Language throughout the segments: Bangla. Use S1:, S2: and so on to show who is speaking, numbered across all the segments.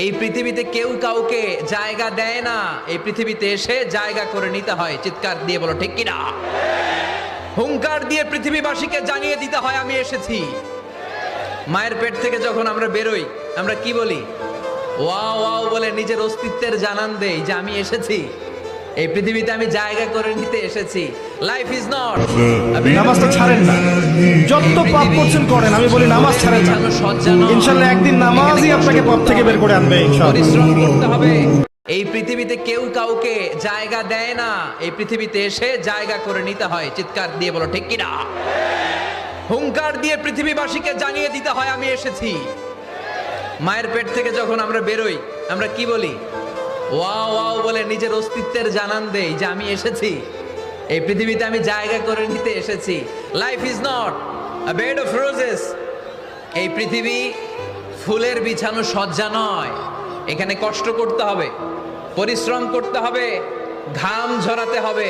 S1: এই পৃথিবীতে কেউ কাউকে জায়গা দেয় না, এই পৃথিবীতে এসে জায়গা করে নিতে হয়। চিৎকার দিয়ে বলো ঠিক কিনা? হুঙ্কার দিয়ে পৃথিবীবাসীকে জানিয়ে দিতে হয় আমি এসেছি। মায়ের পেট থেকে যখন আমরা বেরোই, আমরা কি বলি? ওয়াও ওয়াও বলে নিজের অস্তিত্বের জানান দেই যে আমি এসেছি, এই পৃথিবীতে আমি জায়গা করে নিতে এসেছি। Life is not.
S2: নামাজটা ছাড়েন না, যত পাপ করছেন করেন, আমি বলি নামাজ ছাড়েন না। ইনশাআল্লাহ একদিন নামাজই আপনাকে পথ থেকে বের করে আনবে ইনশাআল্লাহ।
S1: পরিশ্রম করতে হবে। এই পৃথিবীতে কেউ কাউকে জায়গা দেয় না, এই পৃথিবীতে এসে জায়গা করে নিতে হয়। চিৎকার দিয়ে বলো ঠিক কিনা? হুঙ্কার দিয়ে পৃথিবীবাসীকে জানিয়ে দিতে হয় আমি এসেছি। মায়ের পেট থেকে যখন আমরা বেরোই, আমরা কি বলি? ওয়াও ওয়াও বলে নিজের অস্তিত্বের জানান দেই যে আমি এসেছি, এই পৃথিবীতে আমি জায়গা করে নিতে এসেছি। Life is not a bed of roses. এই পৃথিবী ফুলের বিছানো সজ্জা নয়, এখানে কষ্ট করতে হবে, পরিশ্রম করতে হবে, ঘাম ঝরাতে হবে।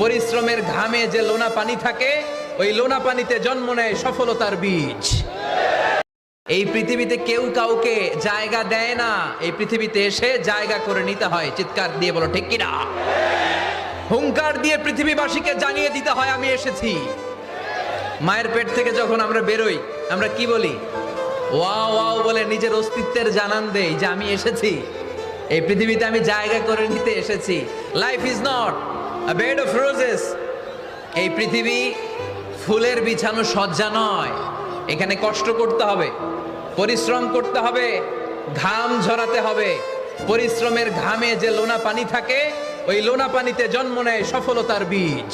S1: পরিশ্রমের ঘামে যে লোনা পানি থাকে, ওই লোনা পানিতে জন্ম নেয় সফলতার বীজ। এই পৃথিবীতে কেউ কাউকে জায়গা দেয় না, এই পৃথিবীতে এসে জায়গা করে নিতে হয়। চিৎকার দিয়ে বলো ঠিক কিনা? হুঙ্কার দিয়ে পৃথিবীবাসীকে জানিয়ে দিতে হয় আমি এসেছি। মায়ের পেট থেকে যখন আমরা বেরোই, আমরা কি বলি? ওয়াও ওয়াও বলে নিজের অস্তিত্বের জানান দেই যে আমি এসেছি, এই পৃথিবীতে আমি জায়গা করে নিতে এসেছি। Life is not a bed of roses. এই পৃথিবী ফুলের বিছানো সজ্জা নয়, এখানে কষ্ট করতে হবে, পরিশ্রম করতে হবে, ঘাম ঝরাতে হবে। পরিশ্রমের ঘামে যে লোনা পানি থাকে, ওই লোনা পানিতে জন্ম নেয় সফলতার বীজ।